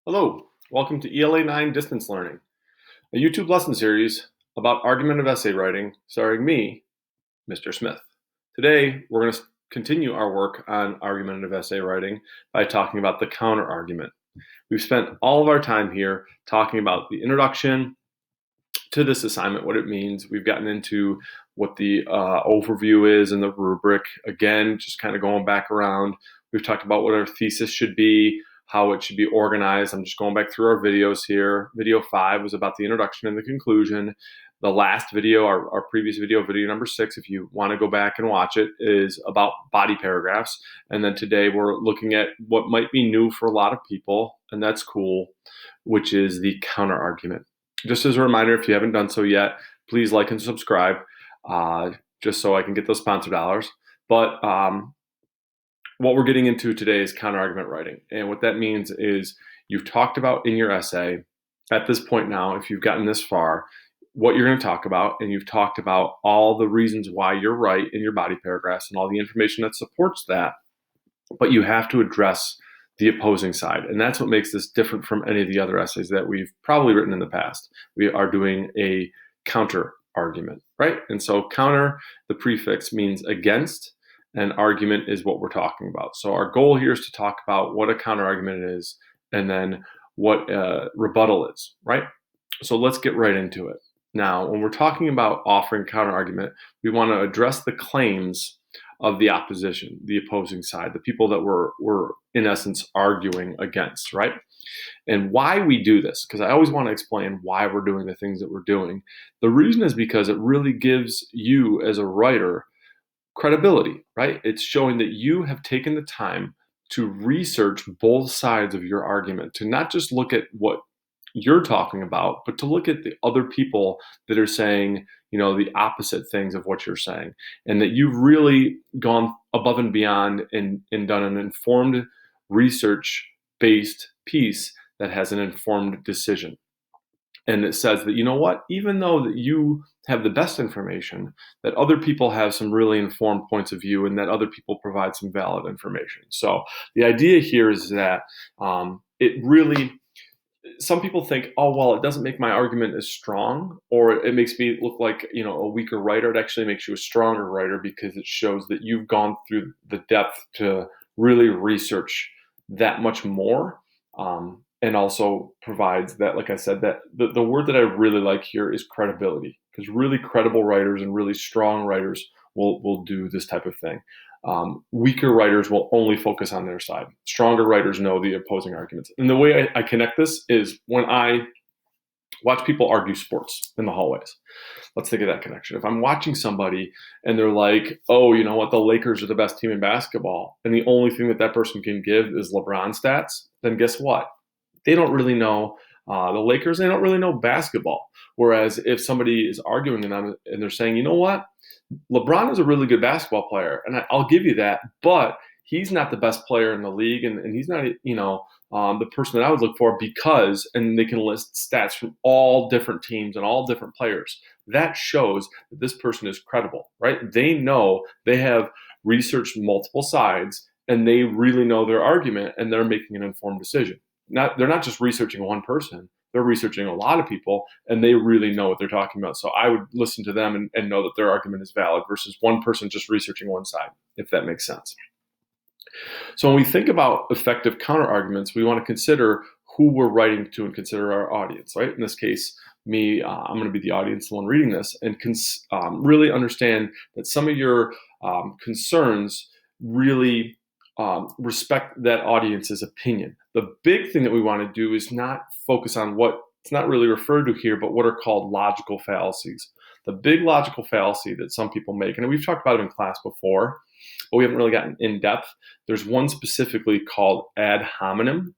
Hello, welcome to ELA 9 Distance Learning, a YouTube lesson series about argumentative essay writing starring me, Mr. Smith. Today, we're going to continue our work on argumentative essay writing by talking about the counterargument. We've spent all of our time here talking about the introduction to this assignment, what it means. We've gotten into what the overview is and the rubric. Again, just kind of going back around. We've talked about what our thesis should be, how it should be organized. I'm just going back through our videos here. Video 5 was about the introduction and the conclusion. The last video, our previous video, video number 6, if you want to go back and watch it, is about body paragraphs. And then today we're looking at what might be new for a lot of people, and that's cool, which is the counterargument. Just as a reminder, if you haven't done so yet, please like and subscribe, just so I can get those sponsor dollars. But what we're getting into today is counterargument writing. And what that means is you've talked about in your essay, at this point now, if you've gotten this far, what you're going to talk about, and you've talked about all the reasons why you're right in your body paragraphs and all the information that supports that, but you have to address the opposing side. And that's what makes this different from any of the other essays that we've probably written in the past. We are doing a counter argument, right? And so counter, the prefix means against, and argument is what we're talking about. So our goal here is to talk about what a counter argument is and then what rebuttal is, right? So let's get right into it. Now, when we're talking about offering counter argument, we want to address the claims of the opposition, the opposing side, the people that we're in essence arguing against, right? And why we do this, because I always want to explain why we're doing the things that we're doing. The reason is because it really gives you as a writer credibility, right? It's showing that you have taken the time to research both sides of your argument, to not just look at what you're talking about, but to look at the other people that are saying, the opposite things of what you're saying, and that you've really gone above and beyond and done an informed research-based piece that has an informed decision. And it says that, even though that you have the best information, that other people have some really informed points of view and that other people provide some valid information. So the idea here is that some people think, oh, well, it doesn't make my argument as strong, or it makes me look like, a weaker writer. It actually makes you a stronger writer because it shows that you've gone through the depth to really research that much more. And also provides that, like I said, that the word that I really like here is credibility, because really credible writers and really strong writers will do this type of thing. Weaker writers will only focus on their side. Stronger writers know the opposing arguments. And the way I connect this is when I watch people argue sports in the hallways. Let's think of that connection. If I'm watching somebody and they're like, oh, you know what, the Lakers are the best team in basketball, and the only thing that person can give is LeBron stats, then guess what? They don't really know the Lakers. They don't really know basketball. Whereas if somebody is arguing them and they're saying, you know what, LeBron is a really good basketball player, and I'll give you that, but he's not the best player in the league, and he's not, the person that I would look for because, and they can list stats from all different teams and all different players. That shows that this person is credible, right? They know, they have researched multiple sides, and they really know their argument, and they're making an informed decision. They're not just researching one person, they're researching a lot of people, and they really know what they're talking about. So I would listen to them and know that their argument is valid versus one person just researching one side, if that makes sense. So when we think about effective counter-arguments, we want to consider who we're writing to and consider our audience, right? In this case, me, I'm going to be the audience, the one reading this, and really understand that some of your concerns really respect that audience's opinion. The big thing that we want to do is not focus on what it's not really referred to here, but what are called logical fallacies. The big logical fallacy that some people make, and we've talked about it in class before, but we haven't really gotten in depth. There's one specifically called ad hominem.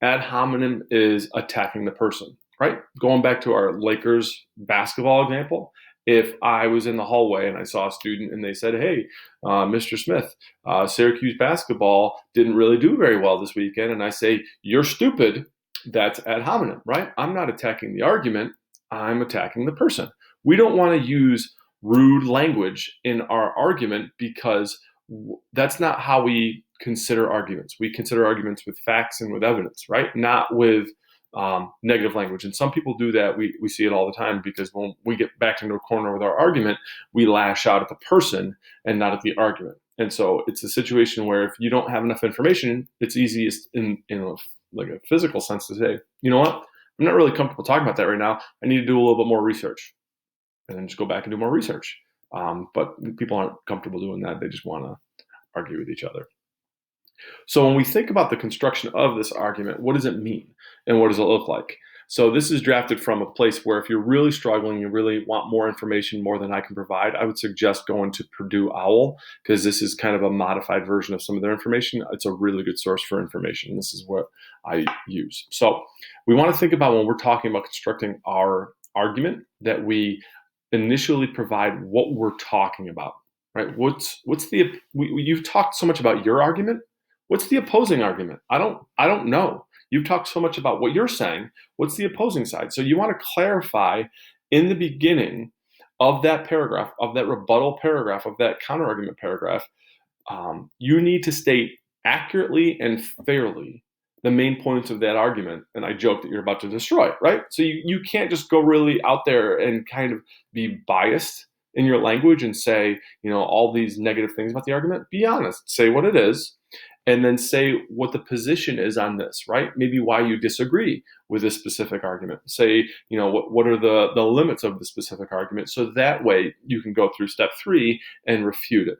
Ad hominem is attacking the person, right? Going back to our Lakers basketball example, if I was in the hallway and I saw a student and they said, hey, Mr. Smith, Syracuse basketball didn't really do very well this weekend, and I say, you're stupid, that's ad hominem, right? I'm not attacking the argument, I'm attacking the person. We don't want to use rude language in our argument because that's not how we consider arguments. We consider arguments with facts and with evidence, right? Not with negative language. And some people do that. We see it all the time, because when we get backed into a corner with our argument, we lash out at the person and not at the argument. And so it's a situation where if you don't have enough information, it's easiest in like a physical sense to say, you know what, I'm not really comfortable talking about that right now. I need to do a little bit more research, and then just go back and do more research. But people aren't comfortable doing that. They just want to argue with each other. So when we think about the construction of this argument, what does it mean and what does it look like? So this is drafted from a place where if you're really struggling, you really want more information, more than I can provide, I would suggest going to Purdue OWL, because this is kind of a modified version of some of their information. It's a really good source for information. This is what I use. So we want to think about, when we're talking about constructing our argument, that we initially provide what we're talking about, right? You've talked so much about your argument. What's the opposing argument? I don't know. You've talked so much about what you're saying. What's the opposing side? So you want to clarify in the beginning of that paragraph, of that rebuttal paragraph, of that counterargument paragraph. You need to state accurately and fairly the main points of that argument. And I joke that you're about to destroy it, right? So you can't just go really out there and kind of be biased in your language and say, all these negative things about the argument. Be honest. Say what it is. And then say what the position is on this, right? Maybe why you disagree with this specific argument. Say, what are the limits of the specific argument? So that way you can go through step 3 and refute it.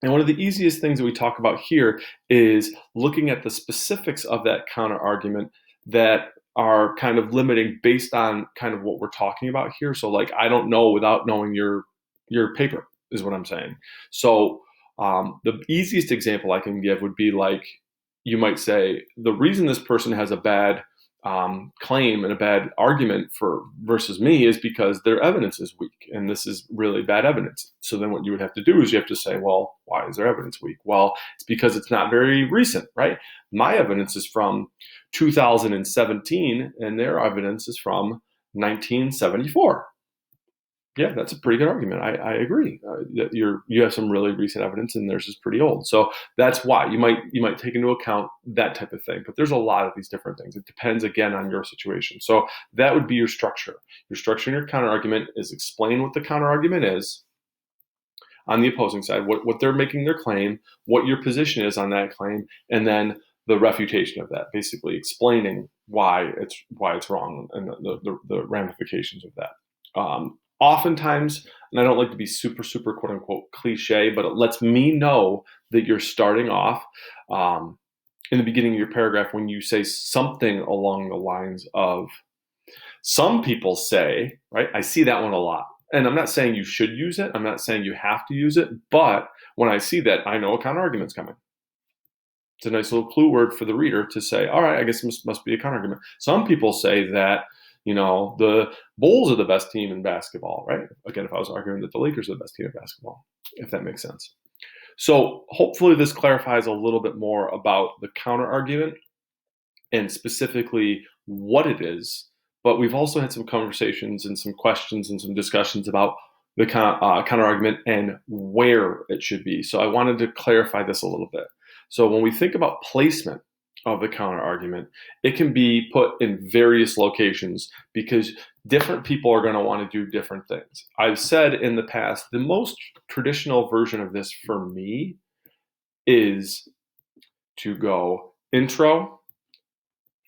And one of the easiest things that we talk about here is looking at the specifics of that counter argument that are kind of limiting based on kind of what we're talking about here. So like, I don't know without knowing your paper, is what I'm saying. So the easiest example I can give would be like, you might say, the reason this person has a bad claim and a bad argument versus me is because their evidence is weak, and this is really bad evidence. So then what you would have to do is you have to say, well, why is their evidence weak? Well, it's because it's not very recent, right? My evidence is from 2017 and their evidence is from 1974. Yeah, that's a pretty good argument. I agree that you have some really recent evidence and theirs is pretty old. So that's why you might take into account that type of thing. But there's a lot of these different things. It depends, again, on your situation. So that would be your structure. Your structure in your counter argument is explain what the counter argument is on the opposing side, what they're making their claim, what your position is on that claim, and then the refutation of that, basically explaining why it's wrong and the ramifications of that. Oftentimes, and I don't like to be super, super quote unquote cliche, but it lets me know that you're starting off in the beginning of your paragraph when you say something along the lines of, some people say, right? I see that one a lot. And I'm not saying you should use it. I'm not saying you have to use it. But when I see that, I know a counter argument's coming. It's a nice little clue word for the reader to say, all right, I guess it must be a counter argument. Some people say that, the Bulls are the best team in basketball, right? Again, if I was arguing that the Lakers are the best team in basketball, if that makes sense. So hopefully this clarifies a little bit more about the counter argument and specifically what it is. But we've also had some conversations and some questions and some discussions about the counter argument and where it should be. So I wanted to clarify this a little bit. So when we think about placement of the counter argument, it can be put in various locations because different people are going to want to do different things. I've said in the past, the most traditional version of this for me is to go intro,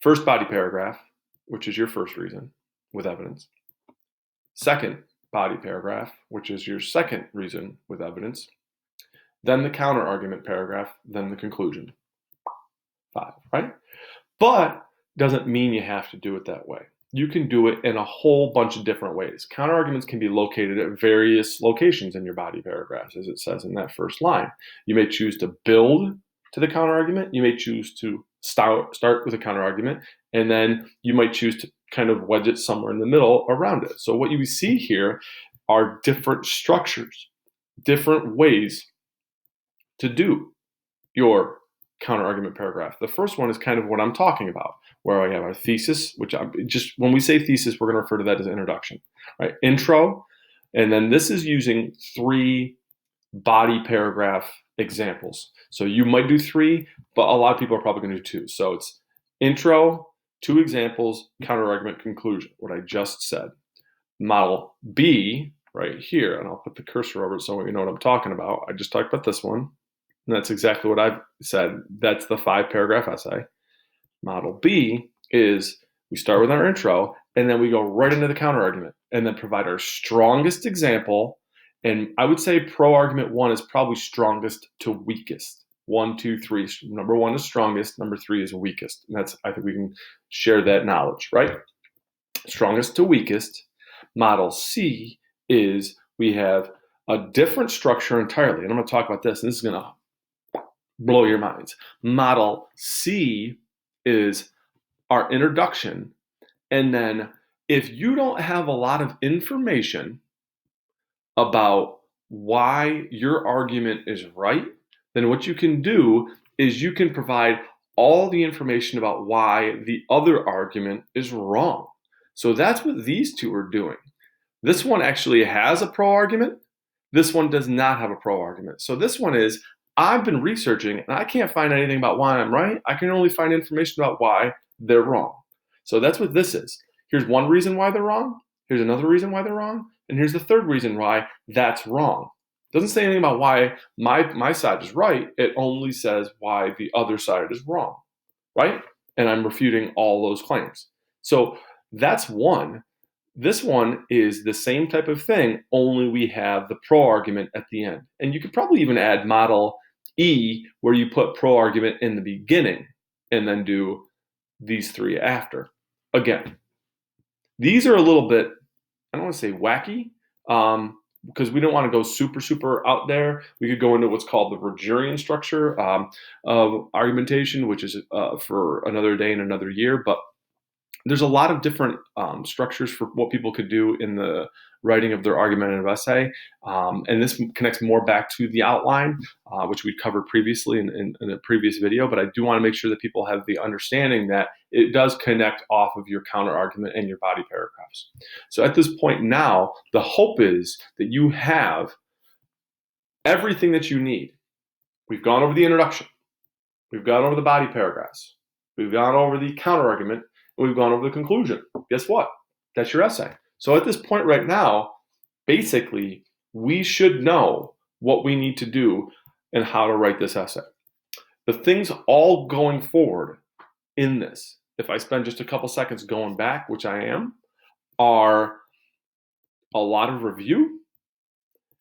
first body paragraph, which is your first reason with evidence, second body paragraph, which is your second reason with evidence, then the counter argument paragraph, then the conclusion. 5, right? But doesn't mean you have to do it that way. You can do it in a whole bunch of different ways. Counter arguments can be located at various locations in your body paragraphs, as it says in that first line. You may choose to build to the counter argument. You may choose to start with a counter argument, and then you might choose to kind of wedge it somewhere in the middle around it. So what you see here are different structures, different ways to do your counter-argument paragraph. The first one is kind of what I'm talking about, where I have a thesis, which when we say thesis, we're going to refer to that as introduction, right? Intro, and then this is using 3 body paragraph examples. So you might do 3, but a lot of people are probably going to do 2. So it's intro, 2 examples, counterargument, conclusion, what I just said. Model B right here, and I'll put the cursor over it so you know what I'm talking about. I just talked about this one, and that's exactly what I've said. That's the 5-paragraph essay. Model B is we start with our intro, and then we go right into the counterargument, and then provide our strongest example. And I would say pro-argument 1 is probably strongest to weakest. 1, 2, 3. Number 1 is strongest. Number 3 is weakest. And that's, I think we can share that knowledge, right? Strongest to weakest. Model C is we have a different structure entirely. And I'm going to talk about this, and this is going to blow your minds. Model C is our introduction. And then if you don't have a lot of information about why your argument is right, then what you can do is you can provide all the information about why the other argument is wrong. So that's what these 2 are doing. This one actually has a pro-argument. This one does not have a pro-argument. So this one is, I've been researching and I can't find anything about why I'm right. I can only find information about why they're wrong. So that's what this is. Here's one reason why they're wrong. Here's another reason why they're wrong. And here's the third reason why that's wrong. It doesn't say anything about why my side is right. It only says why the other side is wrong, right? And I'm refuting all those claims. So that's one. This one is the same type of thing, only we have the pro-argument at the end. And you could probably even add model E, where you put pro-argument in the beginning and then do these 3 after. Again, these are a little bit, I don't want to say wacky, because we don't want to go super out there. We could go into what's called the Rogerian structure of argumentation, which is for another day and another year. But there's a lot of different structures for what people could do in the writing of their argumentative essay. And this connects more back to the outline, which we covered previously in a previous video. But I do want to make sure that people have the understanding that it does connect off of your counterargument and your body paragraphs. So at this point now, the hope is that you have everything that you need. We've gone over the introduction. We've gone over the body paragraphs. We've gone over the counterargument. We've gone over the conclusion. Guess what? That's your essay. So at this point right now, basically, we should know what we need to do and how to write this essay. The things all going forward in this, if I spend just a couple seconds going back, which I am, are a lot of review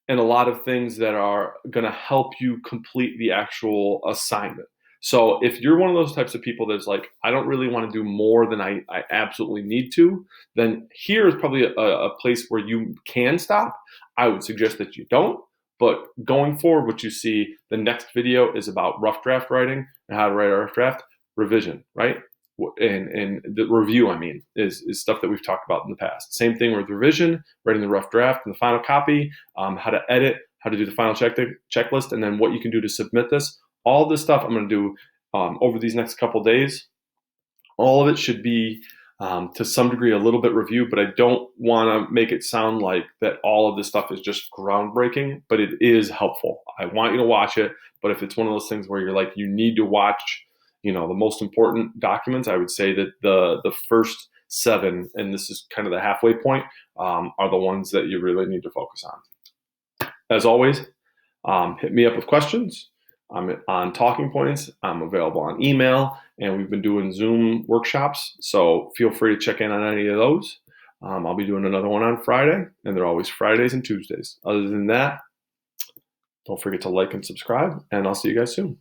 and a lot of things that are going to help you complete the actual assignment. So if you're one of those types of people that's like, I don't really want to do more than I absolutely need to, then here is probably a place where you can stop. I would suggest that you don't. But going forward, what you see, the next video is about rough draft writing and how to write a rough draft, revision, right? And the review, I mean, is stuff that we've talked about in the past. Same thing with revision, writing the rough draft and the final copy, how to edit, how to do the final checklist, and then what you can do to submit this. All this stuff I'm going to do over these next couple days. All of it should be to some degree a little bit review, but I don't want to make it sound like that all of this stuff is just groundbreaking, but it is helpful. I want you to watch it, but if it's one of those things where you're like, you need to watch, the most important documents, I would say that the first 7, and this is kind of the halfway point, are the ones that you really need to focus on. As always, hit me up with questions. I'm on Talking Points. I'm available on email, and we've been doing Zoom workshops, so feel free to check in on any of those. I'll be doing another one on Friday, and they're always Fridays and Tuesdays. Other than that, don't forget to like and subscribe, and I'll see you guys soon.